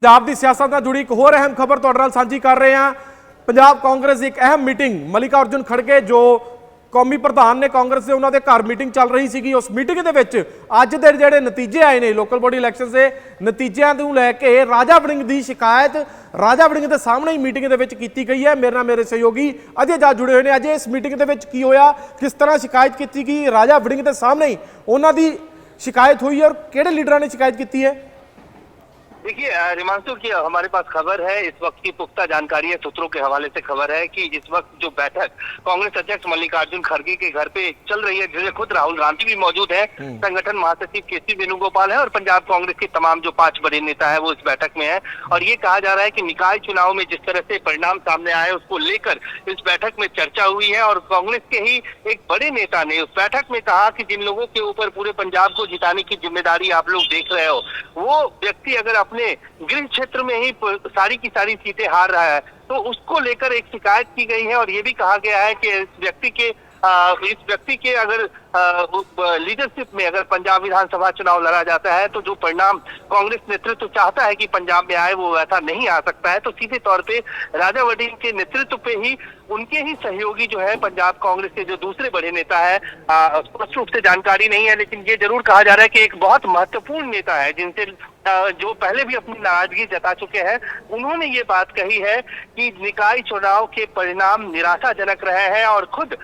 ਪੰਜਾਬ ਦੀ ਸਿਆਸਤ ਨਾਲ ਜੁੜੀ ਇੱਕ ਹੋਰ ਅਹਿਮ ਖਬਰ ਤੁਹਾਡੇ ਨਾਲ ਸਾਂਝੀ ਕਰ ਰਹੇ ਹਾਂ। ਪੰਜਾਬ ਕਾਂਗਰਸ ਦੀ ਇੱਕ ਅਹਿਮ ਮੀਟਿੰਗ ਮਲਿਕਾਅਰਜੁਨ ਖੜਗੇ ਜੋ ਕੌਮੀ ਪ੍ਰਧਾਨ ਨੇ ਕਾਂਗਰਸ ਦੇ, ਉਹਨਾਂ ਦੇ ਘਰ ਮੀਟਿੰਗ ਚੱਲ ਰਹੀ ਸੀਗੀ। ਉਸ ਮੀਟਿੰਗ ਦੇ ਵਿੱਚ ਅੱਜ ਦੇ ਜਿਹੜੇ ਨਤੀਜੇ ਆਏ ਨੇ ਲੋਕਲ ਬੋਡੀ ਇਲੈਕਸ਼ਨਸ ਦੇ ਨਤੀਜਿਆਂ ਨੂੰ ਲੈ ਕੇ ਰਾਜਾ ਵੜਿੰਗ ਦੀ ਸ਼ਿਕਾਇਤ ਰਾਜਾ ਵੜਿੰਗ ਦੇ ਸਾਹਮਣੇ ਹੀ ਮੀਟਿੰਗ ਦੇ ਵਿੱਚ ਕੀਤੀ ਗਈ ਹੈ। ਮੇਰੇ ਨਾਲ ਮੇਰੇ ਸਹਿਯੋਗੀ ਅਜੇ ਜਾ जुड़े हुए हैं। अजय, इस मीटिंग ਦੇ ਵਿੱਚ ਕੀ ਹੋਇਆ, किस तरह शिकायत की गई, राजा वड़िंग के सामने ही उन्होंने शिकायत हुई और किहड़े लीडर ने शिकायत की है? देखिए रिमांशु की हमारे पास खबर है, इस वक्त की पुख्ता जानकारी है, सूत्रों के हवाले से खबर है कि इस वक्त जो बैठक कांग्रेस अध्यक्ष मल्लिकार्जुन खड़गे के घर पे चल रही है, जिसमें खुद राहुल गांधी भी मौजूद है, संगठन महासचिव केसी वेणुगोपाल है और पंजाब कांग्रेस के तमाम जो 5 बड़े नेता है वो इस बैठक में है। और ये कहा जा रहा है कि निकाय चुनाव में जिस तरह से परिणाम सामने आए उसको लेकर इस बैठक में चर्चा हुई है। और कांग्रेस के ही एक बड़े नेता ने उस बैठक में कहा कि जिन लोगों के ऊपर पूरे पंजाब को जिताने की जिम्मेदारी आप लोग देख रहे हो, वो व्यक्ति अगर अपने गृह क्षेत्र में ही सारी की सारी सीटें हार रहा है तो उसको लेकर एक शिकायत की गई है। और ये भी कहा गया है कि इस व्यक्ति के अगर लीडरशिप में अगर पंजाब विधानसभा चुनाव लड़ा जाता है तो जो परिणाम कांग्रेस नेतृत्व चाहता है कि पंजाब में आए वो ऐसा नहीं आ सकता है। तो सीधे तौर पे राजा वड़िंग के नेतृत्व पे ही उनके ही सहयोगी जो है पंजाब कांग्रेस के जो दूसरे बड़े नेता है, स्पष्ट रूप से जानकारी नहीं है, लेकिन ये जरूर कहा जा रहा है कि एक बहुत महत्वपूर्ण नेता है जिनसे जो पहले भी अपनी नाराजगी जता चुके हैं, उन्होंने ये बात कही है कि निकाय चुनाव के परिणाम निराशाजनक रहे हैं। और खुद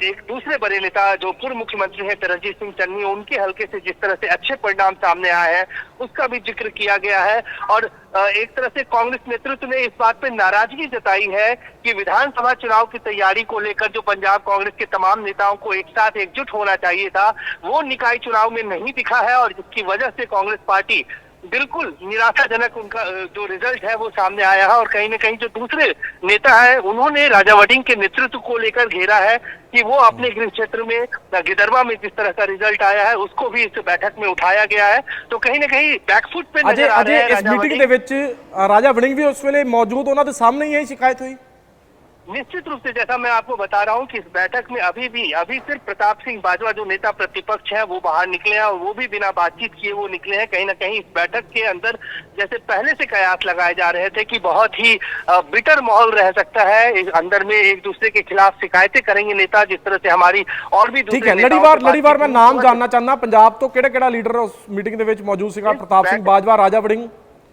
एक दूसरे बड़े नेता जो पूर्व मुख्यमंत्री हैं तरनजीत सिंह चन्नी, उनके हलके से जिस तरह से अच्छे परिणाम सामने आए हैं उसका भी जिक्र किया गया है। और एक तरह से कांग्रेस नेतृत्व ने इस बात पे नाराजगी जताई है कि विधानसभा चुनाव की तैयारी को लेकर जो पंजाब कांग्रेस के तमाम नेताओं को एक साथ एकजुट होना चाहिए था वो निकाय चुनाव में नहीं दिखा है। और जिसकी वजह से कांग्रेस पार्टी बिल्कुल निराशाजनक उनका जो रिजल्ट है वो सामने आया है। और कहीं न कहीं जो दूसरे नेता है उन्होंने राजा वड़िंग के नेतृत्व को लेकर घेरा है कि वो अपने गृह क्षेत्र में गिदरवा में जिस तरह का रिजल्ट आया है उसको भी इस बैठक में उठाया गया है। तो कहीं न कहीं बैकफुट पे नजर आ रहे हैं। इस मीटिंग ਦੇ ਵਿੱਚ राजा वड़िंग भी उस वेले मौजूद, ਉਹਨਾਂ ਦੇ सामने ही यही शिकायत हुई? निश्चित रूप से जैसा मैं आपको बता रहा हूं कि इस बैठक में अभी सिर्फ प्रताप सिंह बाजवा जो नेता प्रतिपक्ष है वो बाहर निकले हैं और वो भी बिना बातचीत किए वो निकले हैं। कहीं ना कहीं इस बैठक के अंदर जैसे पहले से कयास लगाए जा रहे थे कि बहुत ही बिटर माहौल रह सकता है, अंदर में एक दूसरे के खिलाफ शिकायतें करेंगे नेता, जिस तरह से हमारी और भी ठीक है। लड़ीवार मैं नाम जानना चाहना, पंजाब तो किहड़ा लीडर उस मीटिंग ਦੇ ਵਿੱਚ मौजूद ਸੀਗਾ? प्रताप सिंह बाजवा, राजा वड़िंग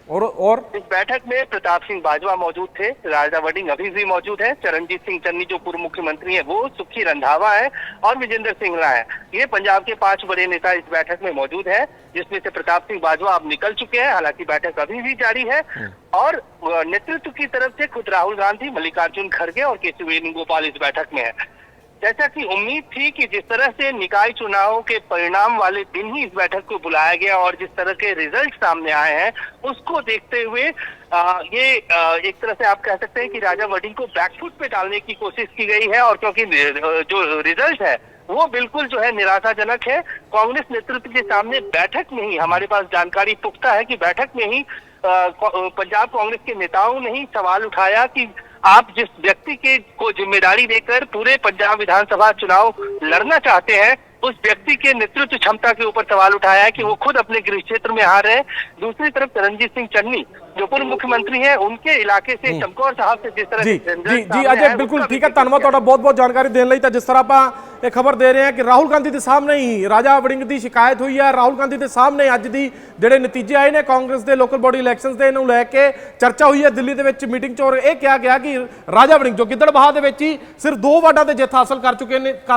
और इस बैठक में प्रताप सिंह बाजवा मौजूद थे, राजा वड़िंग अभी भी मौजूद है, चरणजीत सिंह चन्नी जो पूर्व मुख्यमंत्री है वो, सुखी रंधावा है और विजेंद्र सिंगला है। ये पंजाब के 5 बड़े नेता इस बैठक में मौजूद है, जिसमें से प्रताप सिंह बाजवा अब निकल चुके हैं, हालांकि बैठक अभी भी जारी है। और नेतृत्व की तरफ से खुद राहुल गांधी, मल्लिकार्जुन खड़गे और केसी वेणुगोपाल इस बैठक में है। जैसा कि उम्मीद थी कि जिस तरह से निकाय चुनाव के परिणाम वाले दिन ही इस बैठक को बुलाया गया और जिस तरह के रिजल्ट सामने आए हैं उसको देखते हुए ये एक तरह से आप कह सकते हैं कि राजा वड़िंग को बैकफुट पे डालने की कोशिश की गई है। और क्योंकि जो रिजल्ट है वो बिल्कुल जो है निराशाजनक है, कांग्रेस नेतृत्व के सामने बैठक में ही हमारे पास जानकारी पुख्ता है कि बैठक में ही पंजाब कांग्रेस के नेताओं ने ही सवाल उठाया कि आप जिस व्यक्ति के को जिम्मेदारी देकर पूरे पंजाब विधानसभा चुनाव लड़ना चाहते हैं उस व्यक्ति के नेतृत्व क्षमता के ऊपर सवाल उठाया है कि वो खुद अपने गृह क्षेत्र में हार रहे हैं। दूसरी तरफ तरनजीत सिंह चन्नी जो पूर्व मुख्यमंत्री हैं उनके इलाके से चमकौर साहब से जिस तरह जी अजय बिल्कुल ठीक है, धन्यवाद ਤੁਹਾਡਾ ਬਹੁਤ जानकारी देने ਲਈ। ਤਾਂ ਜਿਸ ਤਰ੍ਹਾਂ ਆਪਾਂ ਇਹ ਖਬਰ ਦੇ ਰਹੇ ਹਾਂ ਕਿ ਰਾਹੁਲ ਗਾਂਧੀ ਦੇ ਸਾਹਮਣੇ ਹੀ ਰਾਜਾ ਵੜਿੰਗ ਦੀ ਸ਼ਿਕਾਇਤ ਹੋਈ ਹੈ। ਰਾਹੁਲ ਗਾਂਧੀ ਦੇ ਸਾਹਮਣੇ ਅੱਜ ਦੀ ਜਿਹੜੇ ਨਤੀਜੇ ਆਏ ਨੇ ਕਾਂਗਰਸ ਦੇ ਲੋਕਲ ਬੋਡੀ ਇਲੈਕਸ਼ਨਸ ਦੇ ਨੂੰ ਲੈ ਕੇ ਚਰਚਾ ਹੋਈ ਹੈ ਦਿੱਲੀ ਦੇ ਵਿੱਚ ਮੀਟਿੰਗ 'ਚ। ਔਰ ਇਹ ਕਿਹਾ ਗਿਆ ਕਿ ਰਾਜਾ ਵੜਿੰਗ ਜੋ ਗਿੱਦੜਬਾਹਾ ਦੇ ਵਿੱਚ ਹੀ ਸਿਰਫ 2 ਵਾਰਡਾਂ ਤੇ ਜਿੱਤ ਹਾਸਲ ਕਰ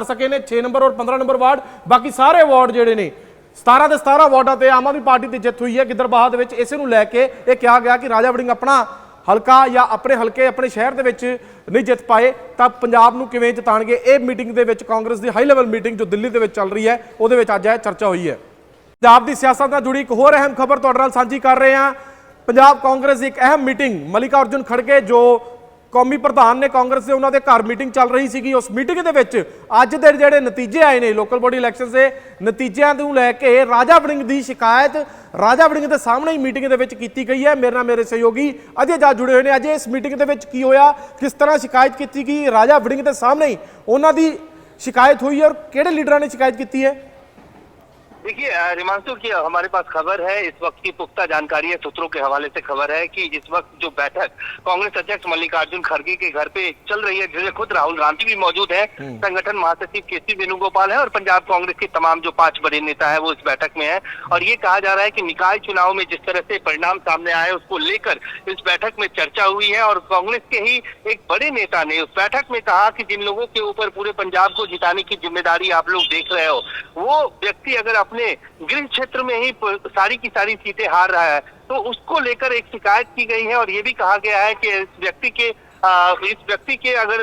ਸਕੇ ਨੇ, 6 ਨੰਬਰ ਔਰ 15 ਨੰਬਰ ਵਾਰਡ, ਬਾਕੀ ਸਾਰੇ ਵਾਰਡ ਜਿਹੜੇ ਨੇ 17 ਦੇ 17 ਵਾਰਡਾਂ ਤੇ ਆਮ ਆਦਮੀ ਪਾਰਟੀ ਦੀ ਜਿੱਤ ਹੋਈ ਹੈ ਗਿੱਦੜਬਾਹਾ ਦੇ ਵਿੱਚ। ਇਸੇ ਨੂੰ ਲੈ ਕੇ ਇਹ ਕਿਹਾ ਗਿਆ ਕਿ ਰਾਜਾ ਵੜਿੰਗ ਆਪਣਾ ਹਲਕਾ ਜਾਂ ਆਪਣੇ ਹਲਕੇ ਆਪਣੇ ਸ਼ਹਿਰ ਦੇ ਵਿੱਚ ਨਹੀਂ ਜਿੱਤ ਪਾਏ ਤਾਂ ਪੰਜਾਬ ਨੂੰ ਕਿਵੇਂ ਜਿਤਾਣਗੇ। ਇਹ ਮੀਟਿੰਗ ਦੇ ਵਿੱਚ ਕਾਂਗਰਸ ਦੀ ਹਾਈ ਲੈਵਲ ਮੀਟਿੰਗ ਜੋ ਦਿੱਲੀ ਦੇ ਵਿੱਚ ਚੱਲ ਰਹੀ ਹੈ ਉਹਦੇ ਵਿੱਚ ਅੱਜ ਇਹ ਚਰਚਾ ਹੋਈ ਹੈ। ਪੰਜਾਬ ਦੀ ਸਿਆਸਤ ਨਾਲ ਜੁੜੀ ਇੱਕ ਹੋਰ ਅਹਿਮ ਖਬਰ ਤੁਹਾਡੇ ਨਾਲ ਸਾਂਝੀ ਕਰ ਰਹੇ ਹਾਂ। ਪੰਜਾਬ ਕਾਂਗਰਸ ਦੀ ਇੱਕ ਅਹਿਮ ਮੀਟਿੰਗ ਮਲਿਕਾਅਰਜੁਨ ਖੜਗੇ ਜੋ ਕੌਮੀ ਪ੍ਰਧਾਨ ਨੇ ਕਾਂਗਰਸ ਦੇ, ਉਹਨਾਂ ਦੇ ਘਰ ਮੀਟਿੰਗ ਚੱਲ ਰਹੀ ਸੀਗੀ। ਉਸ ਮੀਟਿੰਗ ਦੇ ਵਿੱਚ ਅੱਜ ਦੇ ਜਿਹੜੇ ਨਤੀਜੇ ਆਏ ਨੇ ਲੋਕਲ ਬੋਡੀ ਇਲੈਕਸ਼ਨਸ ਦੇ ਨਤੀਜਿਆਂ ਨੂੰ ਲੈ ਕੇ ਰਾਜਾ ਵੜਿੰਗ ਦੀ ਸ਼ਿਕਾਇਤ ਰਾਜਾ ਵੜਿੰਗ ਦੇ ਸਾਹਮਣੇ ਹੀ ਮੀਟਿੰਗ ਦੇ ਵਿੱਚ ਕੀਤੀ ਗਈ ਹੈ। ਮੇਰੇ ਨਾਲ ਮੇਰੇ ਸਹਿਯੋਗੀ ਅਜੇ ਜਾ जुड़े हुए हैं। अजय, इस मीटिंग ਦੇ ਵਿੱਚ ਕੀ ਹੋਇਆ, किस तरह शिकायत की गई, राजा वड़िंग ਦੇ ਸਾਹਮਣੇ ही उन्हों की शिकायत हुई और किहड़े लीडरां ने शिकायत की है? देखिए रिमांशु की हमारे पास खबर है, इस वक्त की पुख्ता जानकारी है, सूत्रों के हवाले से खबर है कि इस वक्त जो बैठक कांग्रेस अध्यक्ष मल्लिकार्जुन खड़गे के घर पे चल रही है, जिसमें खुद राहुल गांधी भी मौजूद है, संगठन महासचिव केसी वेणुगोपाल है और पंजाब कांग्रेस के तमाम जो 5 बड़े नेता है वो इस बैठक में है। और ये कहा जा रहा है कि निकाय चुनाव में जिस तरह से परिणाम सामने आए उसको लेकर इस बैठक में चर्चा हुई है और कांग्रेस के ही एक बड़े नेता ने उस बैठक में कहा कि जिन लोगों के ऊपर पूरे पंजाब को जिताने की जिम्मेदारी आप लोग देख रहे हो, वो व्यक्ति अगर अपने गृह क्षेत्र में ही सारी की सारी सीटें हार रहा है तो उसको लेकर एक शिकायत की गई है। और ये भी कहा गया है कि इस व्यक्ति के अगर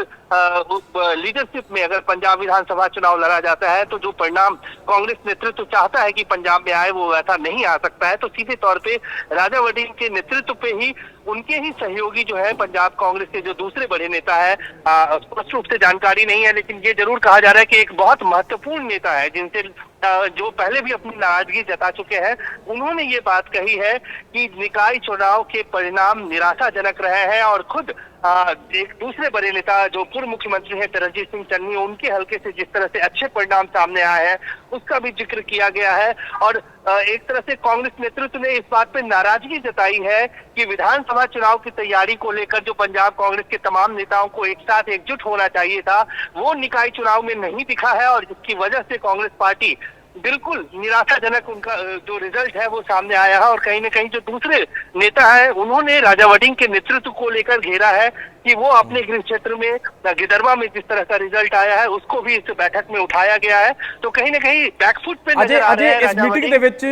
लीडरशिप में अगर पंजाब विधानसभा चुनाव लड़ा जाता है तो जो परिणाम कांग्रेस नेतृत्व चाहता है कि पंजाब में आए वो वैसा नहीं आ सकता है। तो सीधे तौर पे राजा वड़िंग के नेतृत्व पे ही उनके ही सहयोगी जो है पंजाब कांग्रेस के जो दूसरे बड़े नेता है, स्पष्ट रूप से जानकारी नहीं है लेकिन ये जरूर कहा जा रहा है कि एक बहुत महत्वपूर्ण नेता है जिनसे जो पहले भी अपनी नाराजगी जता चुके हैं, उन्होंने ये बात कही है कि निकाय चुनाव के परिणाम निराशाजनक रहे हैं और खुद एक दूसरे बड़े नेता जो पूर्व मुख्यमंत्री हैं तरनजीत सिंह चन्नी, उनके हलके से जिस तरह से अच्छे परिणाम सामने आए हैं उसका भी जिक्र किया गया है। और एक तरह से कांग्रेस नेतृत्व ने इस बात पे नाराजगी जताई है कि विधानसभा चुनाव की तैयारी को लेकर जो पंजाब कांग्रेस के तमाम नेताओं को एक साथ एकजुट होना चाहिए था वो निकाय चुनाव में नहीं दिखा है और जिसकी वजह से कांग्रेस पार्टी बिल्कुल निराशाजनक उनका जो रिजल्ट है वो सामने आया है। और कहीं न कहीं जो दूसरे नेता है उन्होंने राजा वड़िंग के नेतृत्व को लेकर घेरा है कि वो अपने गृह क्षेत्र में गिदरवा में जिस तरह का रिजल्ट आया है उसको भी इस बैठक में उठाया गया है। तो कहीं न कहीं बैकफुट पे नजर आ रहे हैं। इस मीटिंग ਦੇ ਵਿੱਚ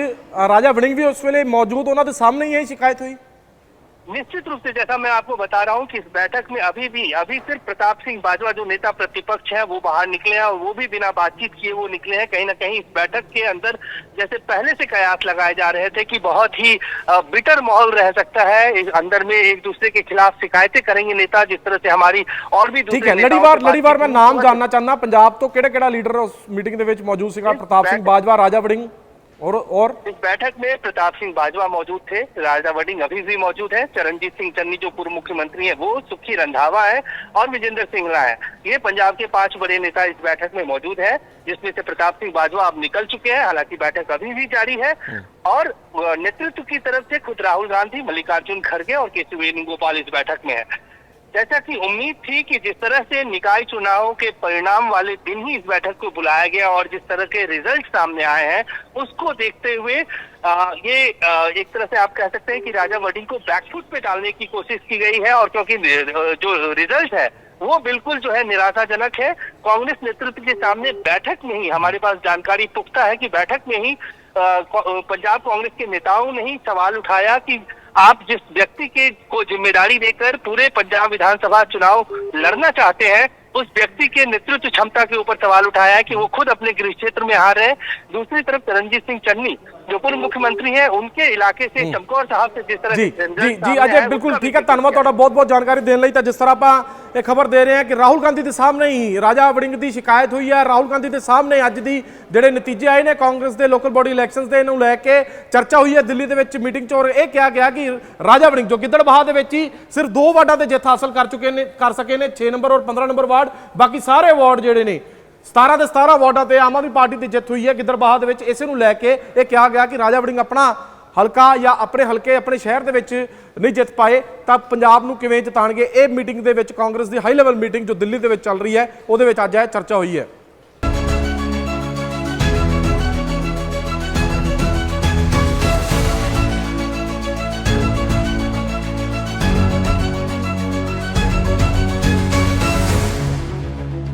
राजा वड़िंग भी उस वेले मौजूद, उन्होंने सामने यही शिकायत हुई। निश्चित रूप से जैसा मैं आपको बता रहा हूं कि इस बैठक में अभी सिर्फ प्रताप सिंह बाजवा जो नेता प्रतिपक्ष है वो बाहर निकले हैं और वो भी बिना बातचीत किए वो निकले हैं। कहीं ना कहीं इस बैठक के अंदर जैसे पहले से कयास लगाए जा रहे थे कि बहुत ही बिटर माहौल रह सकता है, इस अंदर में एक दूसरे के खिलाफ शिकायतें करेंगे नेता, जिस तरह से हमारी और भी ठीक है। लड़ीवार मैं नाम जानना चाहना पंजाब तो केड़ा लीडर उस मीटिंग ਦੇ ਵਿੱਚ मौजूद ਸੀਗਾ? प्रताप सिंह बाजवा, राजा वड़िंग और इस बैठक में प्रताप सिंह बाजवा मौजूद थे, राजा वड़िंग अभी भी मौजूद है, चरणजीत सिंह चन्नी जो पूर्व मुख्यमंत्री है वो, सुखी रंधावा है और विजेंद्र सिंगला है। ये पंजाब के 5 बड़े नेता इस बैठक में मौजूद है, जिसमें से प्रताप सिंह बाजवा अब निकल चुके हैं, हालांकि बैठक अभी भी जारी है। और नेतृत्व की तरफ से खुद राहुल गांधी, मल्लिकार्जुन खड़गे और केसी वेणुगोपाल इस बैठक में है। जैसा कि उम्मीद थी कि जिस तरह से निकाय चुनाव के परिणाम वाले दिन ही इस बैठक को बुलाया गया और जिस तरह के रिजल्ट सामने आए हैं उसको देखते हुए ये एक तरह से आप कह सकते हैं कि राजा वड़िंग को बैकफुट पे डालने की कोशिश की गई है। और क्योंकि जो रिजल्ट है वो बिल्कुल जो है निराशाजनक है, कांग्रेस नेतृत्व के सामने बैठक में ही हमारे पास जानकारी पुख्ता है कि बैठक में ही पंजाब कांग्रेस के नेताओं ने ही सवाल उठाया कि आप जिस व्यक्ति के को जिम्मेदारी देकर पूरे पंजाब विधानसभा चुनाव लड़ना चाहते हैं उस व्यक्ति के नेतृत्व क्षमता के ऊपर सवाल उठाया है कि वो खुद अपने गृह क्षेत्र में हार रहे हैं। दूसरी तरफ तरनजीत सिंह चन्नी जो पूर्व मुख्यमंत्री है उनके इलाके से चमकौर साहब से जिस तरह जी अजय बिल्कुल ठीक है, धन्यवाद ਤੁਹਾਡਾ ਬਹੁਤ ਜਾਣਕਾਰੀ ਦੇਣ ਲਈ। ਤਾਂ ਜਿਸ ਤਰ੍ਹਾਂ ਆਪਾਂ ਇਹ ਖਬਰ ਦੇ ਰਹੇ ਹਾਂ ਕਿ ਰਾਹੁਲ ਗਾਂਧੀ ਦੇ ਸਾਹਮਣੇ ਹੀ ਰਾਜਾ ਵੜਿੰਗ ਦੀ ਸ਼ਿਕਾਇਤ ਹੋਈ ਹੈ। ਰਾਹੁਲ ਗਾਂਧੀ ਦੇ ਸਾਹਮਣੇ ਅੱਜ ਦੀ ਜਿਹੜੇ ਨਤੀਜੇ ਆਏ ਨੇ ਕਾਂਗਰਸ ਦੇ ਲੋਕਲ ਬੋਡੀ ਇਲੈਕਸ਼ਨਸ ਦੇ ਨੂੰ ਲੈ ਕੇ ਚਰਚਾ ਹੋਈ ਹੈ ਦਿੱਲੀ ਦੇ ਵਿੱਚ ਮੀਟਿੰਗ 'ਚ। ਔਰ ਇਹ ਕਿਹਾ ਗਿਆ ਕਿ ਰਾਜਾ ਵੜਿੰਗ ਜੋ ਗਿੱਦੜਬਾਹਾ ਦੇ ਵਿੱਚ ਹੀ ਸਿਰਫ 2 ਵਾਰਡਾਂ ਤੇ ਜਿੱਤ ਹਾਸਲ ਕਰ ਸਕੇ ਨੇ, 6 ਨੰਬਰ ਔਰ 15 ਨੰਬਰ ਵਾਰਡ, ਬਾਕੀ ਸਾਰੇ ਵਾਰਡ ਜਿਹੜੇ ਨੇ 17 ਦੇ 17 ਵਾਰਡਾਂ ਤੇ ਆਮ ਆਦਮੀ ਪਾਰਟੀ ਦੀ ਜਿੱਤ ਹੋਈ ਹੈ ਗਿੱਦੜਬਾਹਾ ਦੇ ਵਿੱਚ। ਇਸੇ ਨੂੰ ਲੈ ਕੇ ਇਹ ਕਿਹਾ ਗਿਆ ਕਿ ਰਾਜਾ ਵੜਿੰਗ ਆਪਣਾ ਹਲਕਾ ਜਾਂ ਆਪਣੇ ਹਲਕੇ ਆਪਣੇ ਸ਼ਹਿਰ ਦੇ ਵਿੱਚ ਨਹੀਂ ਜਿੱਤ ਪਾਏ ਤਾਂ ਪੰਜਾਬ ਨੂੰ ਕਿਵੇਂ ਜਿਤਾਣਗੇ। ਇਹ ਮੀਟਿੰਗ ਦੇ ਵਿੱਚ ਕਾਂਗਰਸ ਦੀ ਹਾਈ ਲੈਵਲ ਮੀਟਿੰਗ ਜੋ ਦਿੱਲੀ ਦੇ ਵਿੱਚ ਚੱਲ ਰਹੀ ਹੈ ਉਹਦੇ ਵਿੱਚ ਅੱਜ ਇਹ ਚਰਚਾ ਹੋਈ ਹੈ।